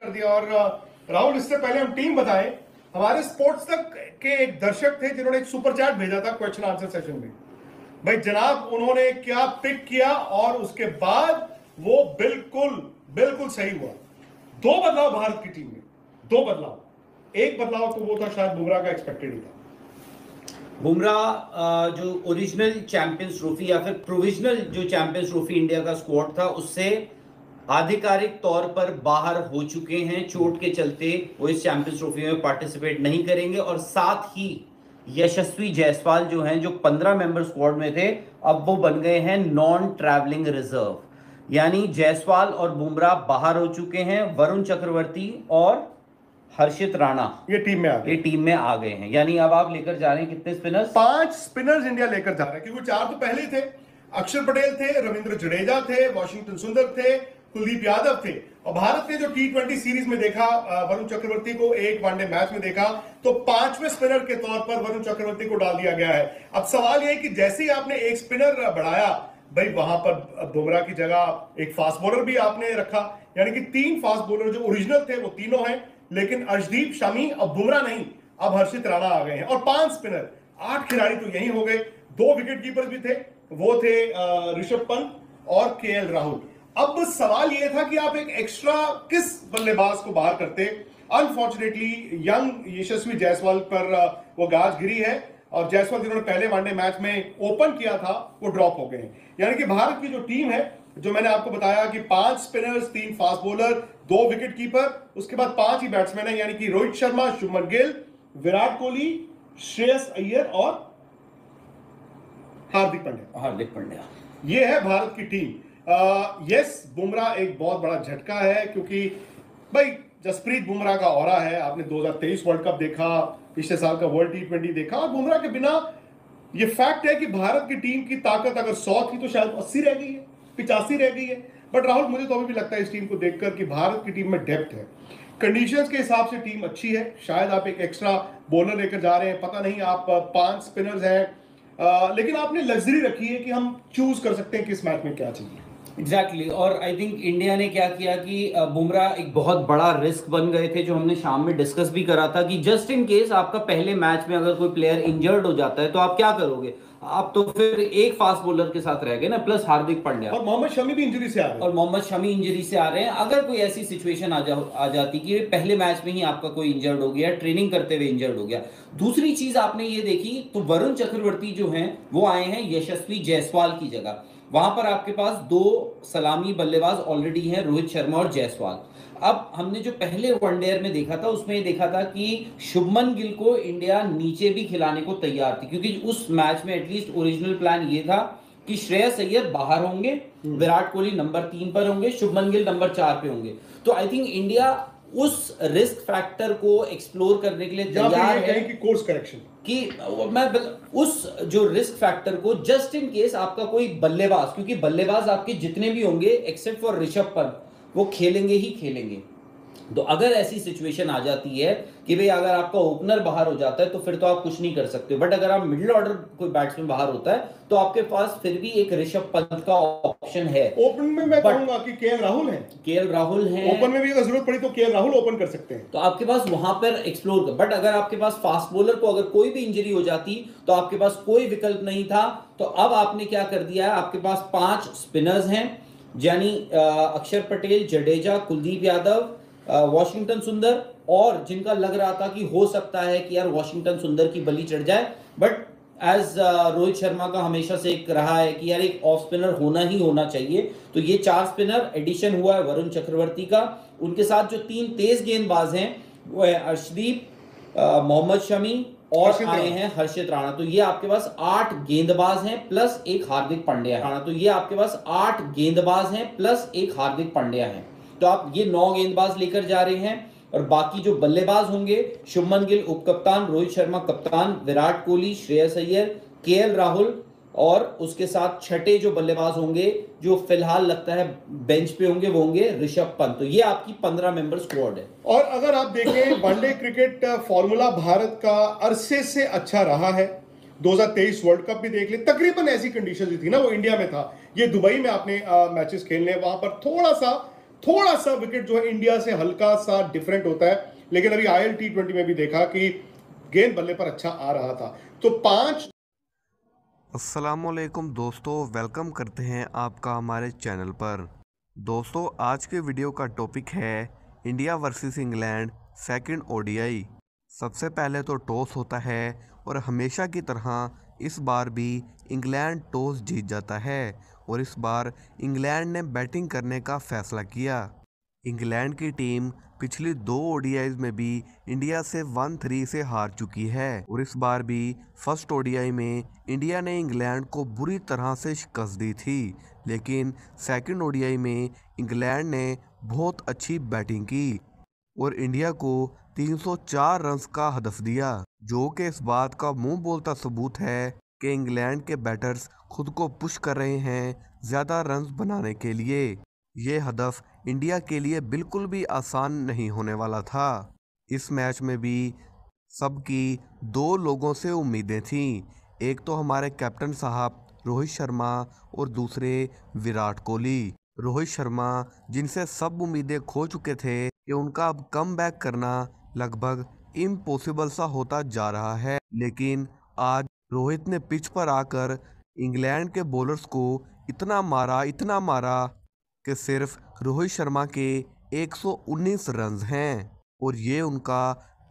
कर दिया। और राहुल, इससे पहले हम टीम बताएं, हमारे स्पोर्ट्स तक के एक दर्शक थे जिन्होंने एक सुपर चैट भेजा था क्वेश्चन आंसर सेशन में। भाई जनाब, उन्होंने क्या पिक किया और उसके बाद वो बिल्कुल बिल्कुल सही हुआ। दो बदलाव भारत की टीम में, दो बदलाव। एक बदलाव तो वो था शायद बुमराह का, एक्सपेक्टेड ही था। बुमराह जो ओरिजिनल चैंपियंस ट्रॉफी या फिर प्रोविजनल जो चैंपियंस ट्रॉफी इंडिया का स्क्वाड था उससे आधिकारिक तौर पर बाहर हो चुके हैं। चोट के चलते वो इस चैंपियंस ट्रॉफी में पार्टिसिपेट नहीं करेंगे और साथ ही यशस्वी जायसवाल जो हैं, जो 15 मेंबर स्क्वाड में थे, अब वो बन गए हैं नॉन ट्रैवलिंग रिजर्व। यानी जायसवाल और बुमराह बाहर हो चुके हैं, वरुण चक्रवर्ती और हर्षित राणा ये टीम में आ गए हैं। यानी अब आप लेकर जा रहे हैं कितने स्पिनर्स? 5 स्पिनर्स इंडिया लेकर जा रहा है, क्योंकि 4 तो पहले थे। अक्षर पटेल थे, रविंद्र जडेजा थे, वॉशिंगटन सुंदर थे, कुलदीप यादव थे। और भारत ने जो T20 सीरीज में देखा वरुण चक्रवर्ती को, एक वनडे मैच में देखा, तो 5वें स्पिनर के तौर पर वरुण चक्रवर्ती को डाल दिया गया है। अब सवाल यह है कि जैसे ही आपने एक स्पिनर बढ़ाया, भाई वहां पर बुमराह की जगह एक फास्ट बॉलर भी आपने रखा, यानी कि 3 फास्ट बॉलर जो ओरिजिनल थे वो तीनों हैं। लेकिन अर्शदीप, शमी, अब बुमराह नहीं, अब हर्षित राणा आ गए हैं। और 5 स्पिनर, 8 खिलाड़ी तो यही हो गए। 2 विकेट कीपर भी थे, वो थे ऋषभ पंत और केएल राहुल। अब सवाल यह था कि आप एक एक्स्ट्रा किस बल्लेबाज को बाहर करते। अनफॉर्चुनेटली यंग यशस्वी जायसवाल पर वो गाज गिरी है, और जायसवाल जिन्होंने पहले वनडे मैच में ओपन किया था वो ड्रॉप हो गए हैं। यानी कि भारत की जो टीम है, जो मैंने आपको बताया कि 5 spinners, 3 fast bowler, 2 wicket keeper, उसके बाद 5 ही बैट्समैन है, यानी कि रोहित शर्मा, शुभमन गिल, विराट कोहली, श्रेयस अय्यर और हार्दिक पांड्या। ये है भारत की टीम। यस, बुमराह एक बहुत बड़ा झटका है, क्योंकि भाई जसप्रीत बुमराह का ऑरा है। आपने 2023 वर्ल्ड कप देखा, पिछले साल का वर्ल्ड T20 देखा, और बुमराह के बिना ये फैक्ट है कि भारत की टीम की ताकत अगर 100 थी तो शायद 80 रह गई है, 85 रह गई है। बट राहुल, मुझे तो अभी भी लगता है इस टीम को देखकर कि भारत की टीम में डेप्थ है, कंडीशंस के हिसाब से टीम अच्छी है। शायद आप एक एक्स्ट्रा बॉलर लेकर जा रहे हैं, पता नहीं, आप 5 स्पिनर्स हैं, लेकिन आपने लग्जरी रखी है कि हम चूज कर सकते हैं किस मैच में क्या चाहिए। एग्जैक्टली और आई थिंक इंडिया ने क्या किया कि बुमराह एक बहुत बड़ा रिस्क बन गए थे, जो हमने शाम में डिस्कस भी करा था कि जस्ट इन केस आपका पहले मैच में अगर कोई प्लेयर इंजर्ड हो जाता है तो आप क्या करोगे? आप तो फिर एक फास्ट बॉलर के साथ रह गए ना, प्लस हार्दिक पांड्या, और मोहम्मद शमी भी इंजरी से आ रहे हैं। अगर कोई ऐसी सिचुएशन आ जाती कि पहले मैच में ही आपका कोई इंजर्ड हो गया, ट्रेनिंग करते हुए इंजर्ड हो गया। दूसरी चीज आपने ये देखी तो वरुण चक्रवर्ती जो हैं वो आए हैं यशस्वी जायसवाल की जगह। वहां पर आपके पास 2 सलामी बल्लेबाज ऑलरेडी हैं, रोहित शर्मा और जायसवाल। अब हमने जो पहले वनडेयर में देखा था उसमें ये देखा था कि शुभमन गिल को इंडिया नीचे भी खिलाने को तैयार थी, क्योंकि उस मैच में एटलीस्ट ओरिजिनल प्लान ये था कि श्रेयस अय्यर बाहर होंगे, विराट कोहली नंबर 3 पर होंगे, शुभमन गिल नंबर 4 पे होंगे। तो आई थिंक इंडिया उस रिस्क फैक्टर को एक्सप्लोर करने के लिए तैयार है कि कोर्स करेक्शन, कि मैं उस जो रिस्क फैक्टर को जस्ट इन केस आपका कोई बल्लेबाज, क्योंकि बल्लेबाज आपके जितने भी होंगे एक्सेप्ट फॉर ऋषभ पंत वो खेलेंगे ही खेलेंगे। तो अगर ऐसी सिचुएशन आ जाती है कि भाई अगर आपका ओपनर बाहर हो जाता है तो फिर तो आप कुछ नहीं कर सकते। बट अगर आप मिडिल ऑर्डर कोई बैट्समैन बाहर होता है तो आपके पास फिर भी एक ऋषभ पंत का ऑप्शन है। ओपन में मैं कहूंगा कि केएल राहुल हैं। ओपन में भी अगर जरूरत पड़ी तो केएल राहुल ओपन कर सकते हैं। तो आपके पास वहां पर एक्सप्लोर कर। बट अगर आपके पास फास्ट बॉलर को अगर कोई भी इंजरी हो जाती तो आपके पास कोई विकल्प नहीं था। तो अब आपने क्या कर दिया है, आपके पास 5 स्पिनर्स हैं, यानी अक्षर पटेल, जडेजा, कुलदीप यादव, वॉशिंगटन सुंदर, और जिनका लग रहा था कि हो सकता है कि यार वॉशिंगटन सुंदर की बलि चढ़ जाए, बट एज रोहित शर्मा का हमेशा से एक रहा है कि यार एक ऑफ स्पिनर होना ही होना चाहिए। तो ये 4 स्पिनर एडिशन हुआ है वरुण चक्रवर्ती का। उनके साथ जो 3 तेज गेंदबाज हैं वो है अर्शदीप, मोहम्मद शमी और आए हैं हर्षित राणा। तो ये आपके पास 8 गेंदबाज हैं प्लस एक हार्दिक पांड्या है। तो आप ये 9 गेंदबाज लेकर जा रहे हैं, और बाकी जो बल्लेबाज होंगे शुभमन गिल उप कप्तान, रोहित शर्मा कप्तान, विराट कोहली, श्रेयस अय्यर, केएल राहुल, और उसके साथ छठे जो बल्लेबाज होंगे जो फिलहाल लगता है बेंच पे होंगे वो होंगे ऋषभ पंत। तो ये आपकी 15 मेंबर स्क्वाड है। और अगर आप देखें वनडे क्रिकेट फॉर्मूला भारत का अरसे से अच्छा रहा है। 2023 वर्ल्ड कप भी देख ले, तकरीबन ऐसी कंडीशन थी ना, वो इंडिया में था। ये दुबई में आपने मैचेस खेलने, वहां पर थोड़ा सा थोड़ा सा विकेट जो है इंडिया से हल्का सा डिफरेंट होता है, लेकिन अभी आयल T20 में भी देखा कि गेंद बल्ले पर अच्छा आ रहा था। तो 5 अस्सलामुअलैकुम दोस्तों, वेलकम करते हैं आपका हमारे चैनल पर। दोस्तों, आज के वीडियो का टॉपिक है India versus England second ODI. सबसे पहले तो टॉस होता है और हमेशा की तरह इस बार भी इंग्लैंड टॉस जीत जाता है और इस बार इंग्लैंड ने बैटिंग करने का फैसला किया। इंग्लैंड की टीम पिछली 2 ओडीआईज में भी इंडिया से 1-3 से हार चुकी है और इस बार भी फर्स्ट ओडीआई में इंडिया ने इंग्लैंड को बुरी तरह से शिकस्त दी थी, लेकिन सेकंड ओडीआई में इंग्लैंड ने बहुत अच्छी बैटिंग की और इंडिया को 304 रन्स का हदफ दिया, जो कि इस बात का मुंह बोलता सबूत है कि इंग्लैंड के बैटर्स खुद को पुश कर रहे हैं ज़्यादा रन्स बनाने के लिए। ये हदफ इंडिया के लिए बिल्कुल भी आसान नहीं होने वाला था। इस मैच में भी सबकी 2 लोगों से उम्मीदें थीं, एक तो हमारे कैप्टन साहब रोहित शर्मा और दूसरे विराट कोहली। रोहित शर्मा जिनसे सब उम्मीदें खो चुके थे कि उनका अब कम बैक करना लगभग इम्पॉसिबल सा होता जा रहा है, लेकिन आज रोहित ने पिच पर आकर इंग्लैंड के बॉलर्स को इतना मारा कि सिर्फ रोहित शर्मा के 119 रन्स हैं और ये उनका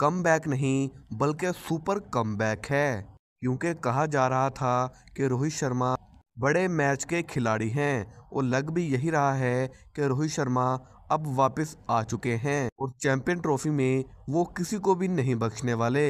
कमबैक नहीं बल्कि सुपर कमबैक है, क्योंकि कहा जा रहा था कि रोहित शर्मा बड़े मैच के खिलाड़ी हैं और लग भी यही रहा है कि रोहित शर्मा अब वापस आ चुके हैं और चैंपियन ट्रॉफी में वो किसी को भी नहीं बख्शने वाले।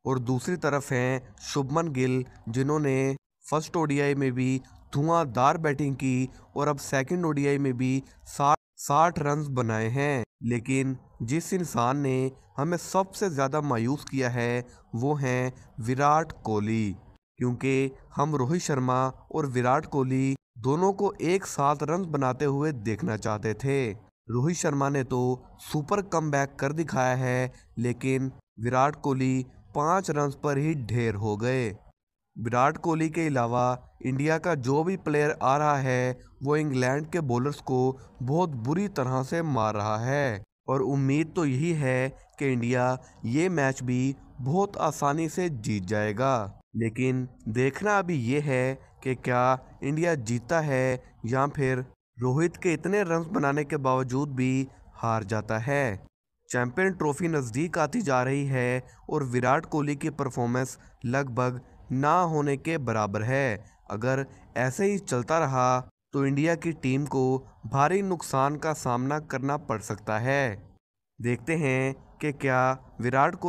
और दूसरी तरफ हैं शुभमन गिल, जिन्होंने फर्स्ट ओडीआई में भी धुआंधार बैटिंग की और अब सेकंड ओडीआई में भी 60 रन्स बनाए हैं। लेकिन जिस इंसान ने हमें सबसे ज़्यादा मायूस किया है वो हैं विराट कोहली, क्योंकि हम रोहित शर्मा और विराट कोहली दोनों को एक साथ रन्स बनाते हुए देखना चाहते थे। रोहित शर्मा ने तो सुपर कमबैक कर दिखाया है, लेकिन विराट कोहली 5 रन्स पर ही ढेर हो गए। विराट कोहली के अलावा इंडिया का जो भी प्लेयर आ रहा है वो इंग्लैंड के बॉलर्स को बहुत बुरी तरह से मार रहा है और उम्मीद तो यही है कि इंडिया ये मैच भी बहुत आसानी से जीत जाएगा। लेकिन देखना अभी ये है कि क्या इंडिया जीतता है या फिर रोहित के इतने रन्स बनाने के बावजूद भी हार जाता है। चैंपियन ट्रॉफी नज़दीक आती जा रही है और विराट कोहली की परफॉर्मेंस लगभग ना होने के बराबर है। अगर ऐसे ही चलता रहा तो इंडिया की टीम को भारी नुकसान का सामना करना पड़ सकता है। देखते हैं कि क्या विराट कोहली